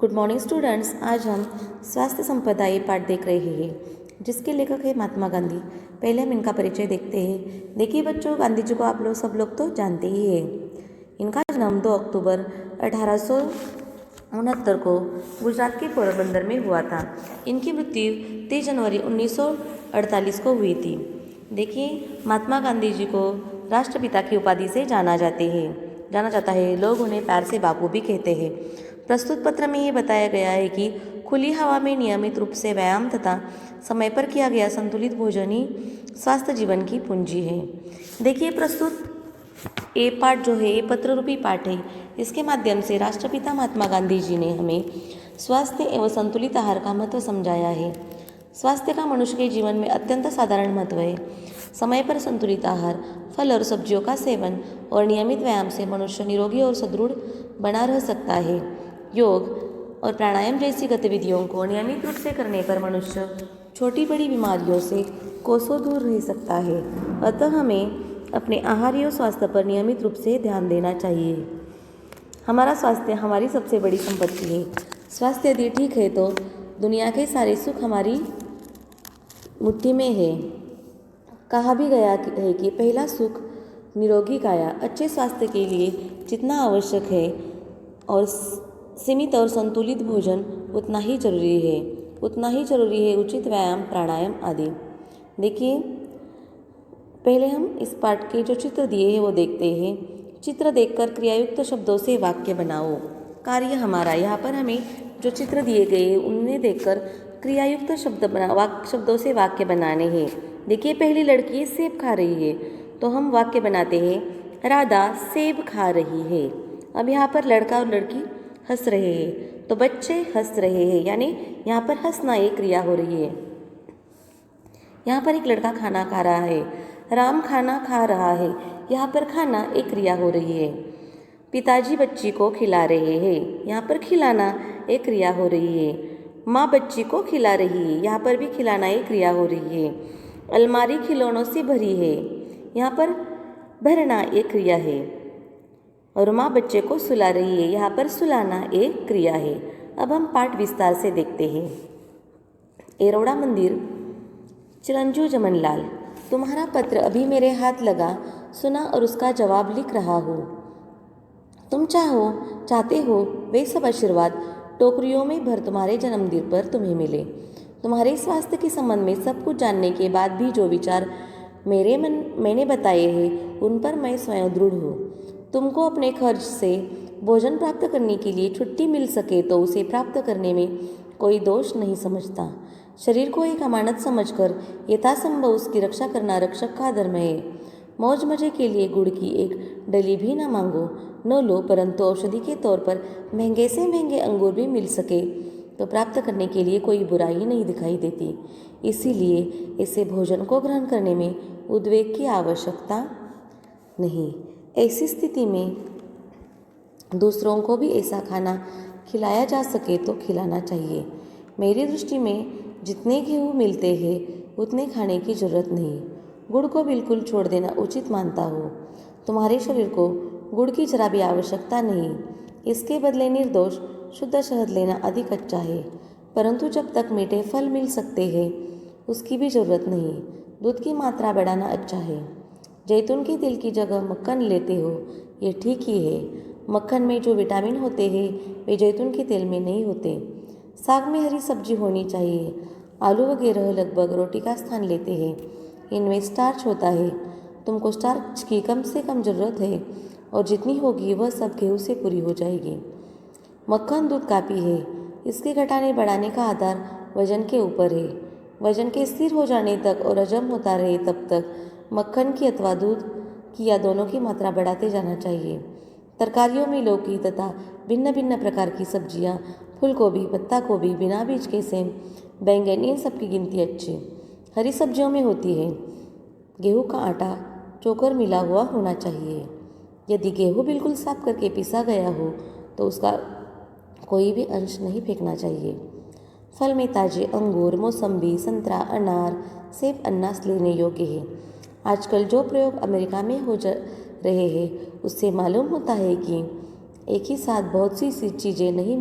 Good morning students. आज हम स्वास्थ्य संपदा ये पाठ देख रहे हैं जिसके लेखक है महात्मा गांधी। पहले हम इनका परिचय देखते हैं। देखिए बच्चों, गांधी जी को आप लोग सब लोग तो जानते ही हैं। इनका जन्म 2 अक्टूबर 1869 को गुजरात के पोरबंदर में हुआ था। इनकी मृत्यु 30 जनवरी 1948 को हुई थी। देखिए, महात्मा गांधी जी को राष्ट्रपिता की उपाधि से जाना जाता है। लोग उन्हें प्यार से बापू भी कहते हैं। प्रस्तुत पत्र में ये बताया गया है कि खुली हवा में नियमित रूप से व्यायाम तथा समय पर किया गया संतुलित भोजन ही स्वस्थ जीवन की पूंजी है। देखिए, प्रस्तुत ये पाठ जो है ये पत्र रूपी पाठ है। इसके माध्यम से राष्ट्रपिता महात्मा गांधी जी ने हमें स्वास्थ्य एवं संतुलित आहार का महत्व समझाया है। स्वास्थ्य का मनुष्य के जीवन में अत्यंत साधारण महत्व है। समय पर संतुलित आहार, फल और सब्जियों का सेवन और नियमित व्यायाम से मनुष्य निरोगी और सुदृढ़ बना रह सकता है। योग और प्राणायाम जैसी गतिविधियों को नियमित रूप से करने पर मनुष्य छोटी बड़ी बीमारियों से कोसों दूर रह सकता है। अतः हमें अपने आहार और स्वास्थ्य पर नियमित रूप से ध्यान देना चाहिए। हमारा स्वास्थ्य हमारी सबसे बड़ी संपत्ति है। स्वास्थ्य यदि ठीक है तो दुनिया के सारे सुख हमारी मुट्ठी में है। कहा भी गया है कि पहला सुख निरोगी काया। अच्छे स्वास्थ्य के लिए जितना आवश्यक है और सीमित और संतुलित भोजन उतना ही जरूरी है उचित व्यायाम, प्राणायाम आदि। देखिए, पहले हम इस पाठ के जो चित्र दिए हैं वो देखते हैं। चित्र देखकर क्रियायुक्त शब्दों से वाक्य बनाओ। कार्य हमारा, यहाँ पर हमें जो चित्र दिए गए हैं उन्हें देखकर क्रियायुक्त शब्दों से वाक्य बनाने हैं। देखिए, पहली लड़की सेब खा रही है तो हम वाक्य बनाते हैं, राधा सेब खा रही है। अब यहाँ पर लड़का और लड़की हंस रहे हैं तो बच्चे हंस रहे हैं, यानी यहाँ पर हंसना एक क्रिया हो रही है। यहाँ पर एक लड़का खाना खा रहा है, राम खाना खा रहा है, यहाँ पर खाना एक क्रिया हो रही है। पिताजी बच्ची को खिला रहे हैं, यहाँ पर खिलाना एक क्रिया हो रही है। माँ बच्ची को खिला रही है, यहाँ पर भी खिलाना एक क्रिया हो रही है। अलमारी खिलौनों से भरी है, यहाँ पर भरना एक क्रिया है। और माँ बच्चे को सुला रही है, यहाँ पर सुलाना एक क्रिया है। अब हम पाठ विस्तार से देखते हैं। एरोड़ा मंदिर, चिरंजीव जमनलाल। तुम्हारा पत्र अभी मेरे हाथ लगा, सुना और उसका जवाब लिख रहा हूँ। तुम चाहते हो वे सब आशीर्वाद टोकरियों में भर तुम्हारे जन्मदिन पर तुम्हें मिले। तुम्हारे स्वास्थ्य के संबंध में सब कुछ जानने के बाद भी जो विचार मैंने बताए हैं उन पर मैं स्वयं दृढ़ हूँ। तुमको अपने खर्च से भोजन प्राप्त करने के लिए छुट्टी मिल सके तो उसे प्राप्त करने में कोई दोष नहीं समझता। शरीर को एक अमानत समझकर यथासंभव उसकी रक्षा करना रक्षक का धर्म है। मौज मजे के लिए गुड़ की एक डली भी न मांगो, न लो, परंतु औषधि के तौर पर महंगे से महंगे अंगूर भी मिल सके तो प्राप्त करने के लिए कोई बुराई नहीं दिखाई देती। इसीलिए इसे भोजन को ग्रहण करने में उद्वेग की आवश्यकता नहीं। ऐसी स्थिति में दूसरों को भी ऐसा खाना खिलाया जा सके तो खिलाना चाहिए। मेरी दृष्टि में जितने गेहूँ मिलते हैं उतने खाने की जरूरत नहीं। गुड़ को बिल्कुल छोड़ देना उचित मानता हूँ। तुम्हारे शरीर को गुड़ की जरा भी आवश्यकता नहीं। इसके बदले निर्दोष शुद्ध शहद लेना अधिक अच्छा है, परंतु जब तक मीठे फल मिल सकते हैं उसकी भी जरूरत नहीं। दूध की मात्रा बढ़ाना अच्छा है। जैतून के तेल की जगह मक्खन लेते हो, ये ठीक ही है। मक्खन में जो विटामिन होते हैं वे जैतून के तेल में नहीं होते। साग में हरी सब्जी होनी चाहिए। आलू वगैरह लगभग रोटी का स्थान लेते हैं। इनमें स्टार्च होता है। तुमको स्टार्च की कम से कम ज़रूरत है और जितनी होगी वह सब गेहूँ से पूरी हो जाएगी। मक्खन दूध काफ़ी है। इसके घटाने बढ़ाने का आधार वजन के ऊपर है। वजन के स्थिर हो जाने तक और हजम होता रहे तब तक मक्खन की अथवा दूध की या दोनों की मात्रा बढ़ाते जाना चाहिए। तरकारियों में लौकी तथा भिन्न भिन्न प्रकार की सब्जियां, फूलगोभी, पत्ता गोभी, बिना बीज के सेम, बैंगन, इन सब की गिनती अच्छी हरी सब्जियों में होती है। गेहूँ का आटा चोकर मिला हुआ होना चाहिए। यदि गेहूँ बिल्कुल साफ करके पीसा गया हो तो उसका कोई भी अंश नहीं फेंकना चाहिए। फल में ताजे अंगूर, मौसम्बी, संतरा, अनार, सेब, अनानास लेने योग्य है। आजकल जो प्रयोग अमेरिका में हो रहे हैं उससे मालूम होता है कि एक ही साथ बहुत सी चीज़ें नहीं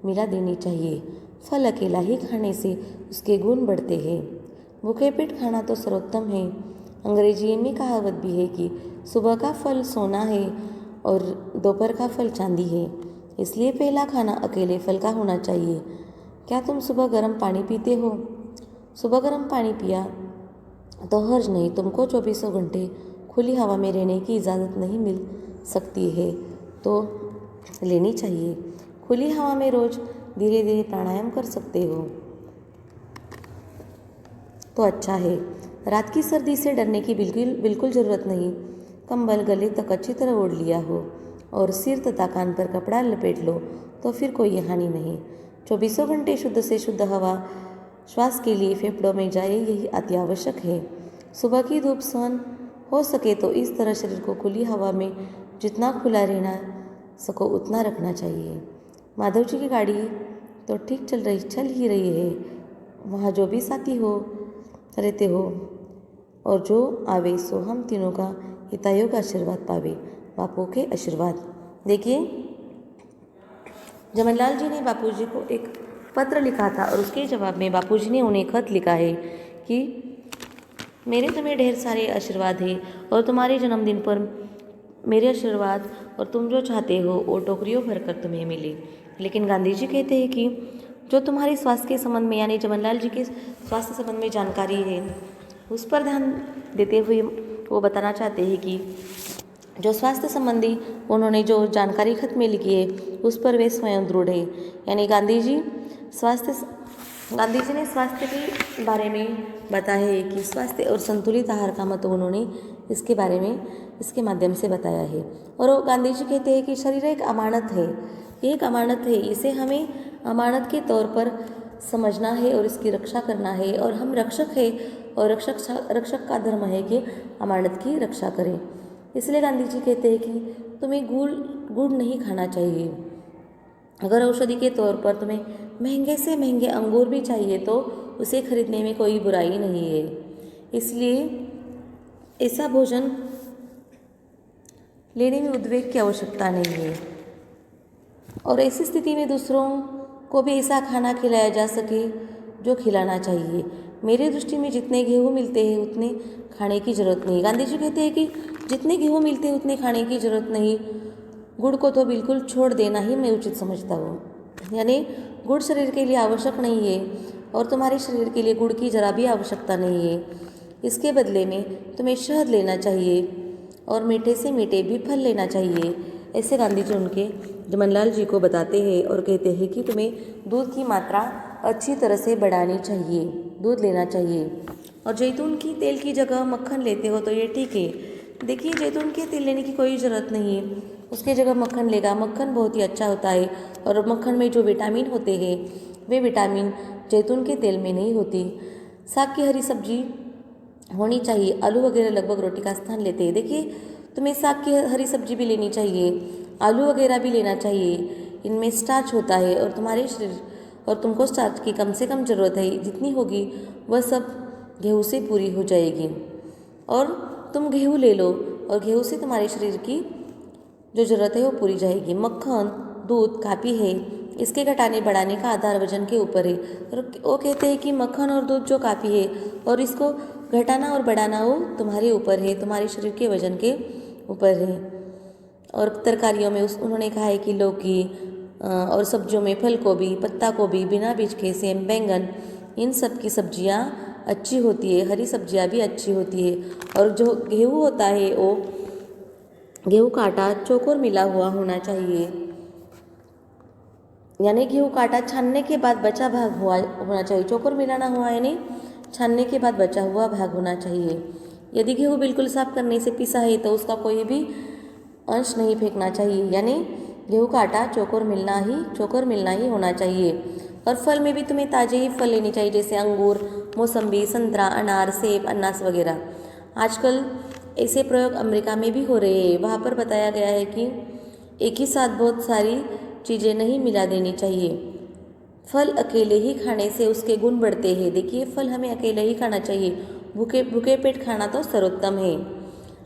मिला देनी चाहिए। फल अकेला ही खाने से उसके गुण बढ़ते हैं। भूखे पेट खाना तो सर्वोत्तम है। अंग्रेजी में कहावत भी है कि सुबह का फल सोना है और दोपहर का फल चांदी है। इसलिए पहला खाना अकेले फल का होना चाहिए। क्या तुम सुबह गर्म पानी पीते हो? सुबह गर्म पानी पिया तो हर्ज नहीं, तुमको 24 घंटे खुली हवा में रहने की इजाज़त नहीं मिल सकती है तो लेनी चाहिए। खुली हवा में रोज़ धीरे धीरे प्राणायाम कर सकते हो तो अच्छा है। रात की सर्दी से डरने की बिल्कुल ज़रूरत नहीं। कंबल गले तक अच्छी तरह ओढ़ लिया हो और सिर तथा कान पर कपड़ा लपेट लो तो फिर कोई हानि नहीं। 24 घंटे शुद्ध से शुद्ध हवा श्वास के लिए फेफड़ों में जाए, यही अति आवश्यक है। सुबह की धूप सहन हो सके तो इस तरह शरीर को खुली हवा में जितना खुला रहना सको उतना रखना चाहिए। माधव जी की गाड़ी तो ठीक चल ही रही है। वहाँ जो भी साथी हो रहते हो और जो आवे सो हम तीनों का हितायोग आशीर्वाद पावे। बापू के आशीर्वाद। देखिए, जमनलाल जी ने बापूजी को एक पत्र लिखा था और उसके जवाब में बापूजी ने उन्हें खत लिखा है कि मेरे तुम्हें ढेर सारे आशीर्वाद है और तुम्हारे जन्मदिन पर मेरे आशीर्वाद और तुम जो चाहते हो वो टोकरियों भरकर तुम्हें मिले। लेकिन गांधी जी कहते हैं कि जो तुम्हारे स्वास्थ्य के संबंध में यानी जमनलाल जी के स्वास्थ्य संबंध में जानकारी है उस पर ध्यान देते हुए वो बताना चाहते हैं कि जो स्वास्थ्य संबंधी उन्होंने जो जानकारी खत में लिखी है उस पर वे स्वयं दृढ़ है। यानी गांधी जी ने स्वास्थ्य के बारे में बताया है कि स्वास्थ्य और संतुलित आहार का महत्व उन्होंने इसके बारे में इसके माध्यम से बताया है। और वो गांधी जी कहते हैं कि शरीर एक अमानत है, ये एक अमानत है, इसे हमें अमानत के तौर पर समझना है और इसकी रक्षा करना है। और हम रक्षक है और रक्षक का धर्म है कि अमानत की रक्षा करें। इसलिए गांधी जी कहते हैं कि तुम्हें गुड़ नहीं खाना चाहिए। अगर औषधि के तौर पर तुम्हें महंगे से महंगे अंगूर भी चाहिए तो उसे खरीदने में कोई बुराई नहीं है। इसलिए ऐसा भोजन लेने में उद्वेग की आवश्यकता नहीं है और ऐसी स्थिति में दूसरों को भी ऐसा खाना खिलाया जा सके जो खिलाना चाहिए। मेरी दृष्टि में जितने गेहूँ मिलते हैं उतने खाने की ज़रूरत नहीं। गांधी जी कहते हैं कि जितने गेहूँ मिलते हैं उतने खाने की ज़रूरत नहीं। गुड़ को तो बिल्कुल छोड़ देना ही मैं उचित समझता हूँ। यानी गुड़ शरीर के लिए आवश्यक नहीं है और तुम्हारे शरीर के लिए गुड़ की जरा भी आवश्यकता नहीं है। इसके बदले में तुम्हें शहद लेना चाहिए और मीठे से मीठे भी फल लेना चाहिए। ऐसे गांधी जी उनके जमनलाल जी को बताते हैं और कहते हैं कि तुम्हें दूध की मात्रा अच्छी तरह से बढ़ानी चाहिए, दूध लेना चाहिए। और जैतून की तेल की जगह मक्खन लेते हो तो ये ठीक है। देखिए, जैतून के तेल लेने की कोई ज़रूरत नहीं है, उसके जगह मक्खन लेगा। मक्खन बहुत ही अच्छा होता है और मक्खन में जो विटामिन होते हैं वे विटामिन जैतून के तेल में नहीं होती। साग की हरी सब्जी होनी चाहिए। आलू वगैरह लगभग रोटी का स्थान लेते हैं। देखिए, तुम्हें साग की हरी सब्जी भी लेनी चाहिए, आलू वगैरह भी लेना चाहिए। इनमें स्टार्च होता है और तुम्हारे शरीर और तुमको स्टार्च की कम से कम ज़रूरत है, जितनी होगी वह सब गेहूँ से पूरी हो जाएगी। और तुम गेहूँ ले लो और गेहूँ से तुम्हारे शरीर की जो ज़रूरत है वो पूरी जाएगी। मक्खन, दूध काफ़ी है, इसके घटाने बढ़ाने का आधार वजन के ऊपर है। और वो कहते हैं कि मक्खन और दूध जो काफ़ी है और इसको घटाना और बढ़ाना वो तुम्हारे ऊपर है, तुम्हारे शरीर के वजन के ऊपर है। और तरकारियों में उन्होंने कहा है कि लौकी और सब्जियों में फल गोभी, पत्ता गोभी, बिना बीज के सेम, बैंगन, इन सब की सब्जियां अच्छी होती है। हरी सब्जियां भी अच्छी होती है। और जो गेहूँ होता है वो गेहूँ का आटा चौकोर मिला हुआ होना चाहिए। यानी गेहूँ का आटा छानने के बाद बचा भाग होना चाहिए। चौकोर मिलाना हुआ यानी छानने के बाद बचा हुआ भाग होना चाहिए। यदि गेहूँ बिल्कुल साफ करने से पिसा है तो उसका कोई भी अंश नहीं फेंकना चाहिए। यानी गेहूँ का आटा चौकोर मिलना ही होना चाहिए। और फल में भी तुम्हें ताज़े ही फल लेने चाहिए, जैसे अंगूर, मौसम्बी, संतरा, अनार, सेब, अनानास वगैरह। आजकल ऐसे प्रयोग अमेरिका में भी हो रहे हैं। वहाँ पर बताया गया है कि एक ही साथ बहुत सारी चीज़ें नहीं मिला देनी चाहिए। फल अकेले ही खाने से उसके गुण बढ़ते हैं। देखिए, फल हमें अकेले ही खाना चाहिए, भूखे पेट खाना तो सर्वोत्तम है।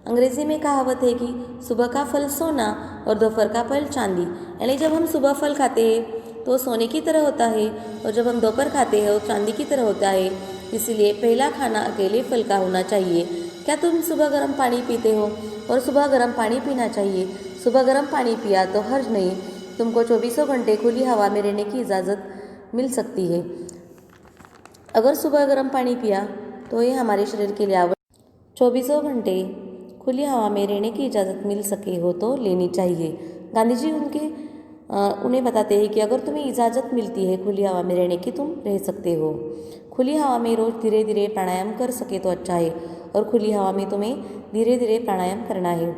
अंग्रेजी में कहावत है कि सुबह का फल सोना और दोपहर का फल चांदी। यानी जब हम सुबह फल खाते हैं तो सोने की तरह होता है, और जब हम दोपहर खाते हैं वो चांदी की तरह होता है। इसीलिए पहला खाना अकेले फल का होना चाहिए। क्या तुम सुबह गर्म पानी पीते हो? और सुबह गर्म पानी पीना चाहिए। सुबह गर्म पानी पिया तो हर्ज नहीं, तुमको 24 घंटे खुली हवा में रहने की इजाज़त मिल सकती है। अगर सुबह गर्म पानी पिया तो ये हमारे शरीर के लिए 24 घंटे खुली हवा में रहने की इजाज़त मिल सके हो तो लेनी चाहिए। गांधी जी उन्हें बताते हैं कि अगर तुम्हें इजाज़त मिलती है खुली हवा में रहने की, तुम रह सकते हो। खुली हवा में रोज़ धीरे धीरे प्राणायाम कर सके तो अच्छा है, और खुली हवा में तुम्हें धीरे धीरे प्राणायाम करना है।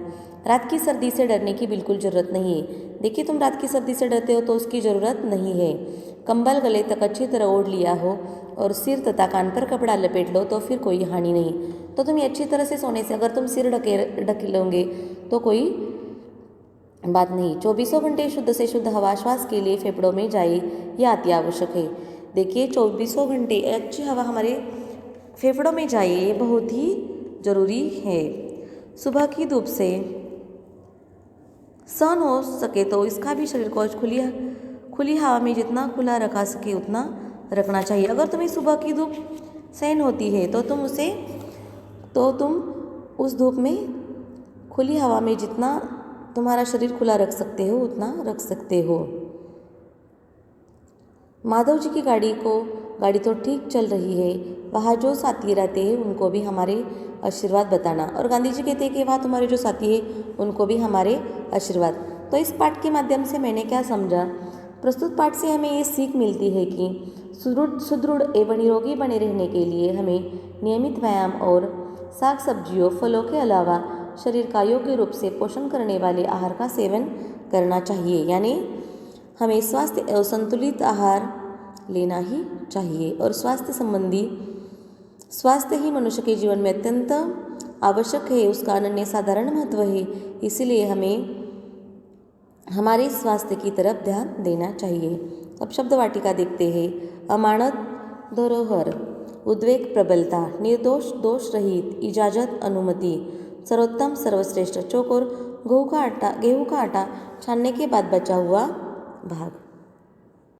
रात की सर्दी से डरने की बिल्कुल ज़रूरत नहीं है। देखिए, तुम रात की सर्दी से डरते हो तो उसकी ज़रूरत नहीं है। कंबल गले तक अच्छी तरह ओढ़ लिया हो और सिर तथा कान पर कपड़ा लपेट लो तो फिर कोई हानि नहीं। तो तुम अच्छी तरह से सोने से अगर तुम सिर ढक लोगे तो कोई बात नहीं। 24 घंटे शुद्ध से शुद्ध हवा श्वास के लिए फेफड़ों में जाए, यह अति आवश्यक है। देखिए, 24 घंटे अच्छी हवा हमारे फेफड़ों में जाए, ये बहुत ही ज़रूरी है। सुबह की धूप से सहन हो सके तो इसका भी शरीर को खुली हवा में जितना खुला रखा सके उतना रखना चाहिए। अगर तुम्हें सुबह की धूप सहन होती है तो तुम उस धूप में खुली हवा में जितना तुम्हारा शरीर खुला रख सकते हो उतना रख सकते हो। माधव जी की गाड़ी तो ठीक चल रही है, वहाँ जो साथी रहते हैं उनको भी हमारे आशीर्वाद बताना। और गांधी जी कहते हैं कि वहाँ तुम्हारे जो साथी हैं उनको भी हमारे आशीर्वाद। तो इस पाठ के माध्यम से मैंने क्या समझा? प्रस्तुत पाठ से हमें ये सीख मिलती है कि सुदृढ़ एवं निरोगी बने रहने के लिए हमें नियमित व्यायाम और साग सब्जियों फलों के अलावा शरीर का योग्य रूप से पोषण करने वाले आहार का सेवन करना चाहिए। यानी हमें स्वास्थ्य एवं संतुलित आहार लेना ही चाहिए। और स्वास्थ्य ही मनुष्य के जीवन में अत्यंत आवश्यक है, उसका अनन्य साधारण महत्व है। इसीलिए हमें हमारे स्वास्थ्य की तरफ ध्यान देना चाहिए। अब शब्द वाटिका देखते हैं। अमानत धरोहर, उद्वेग प्रबलता, निर्दोष दोष रहित, इजाजत अनुमति, सर्वोत्तम सर्वश्रेष्ठ, चौकोर गेहूं का आटा छानने के बाद बचा हुआ भाग।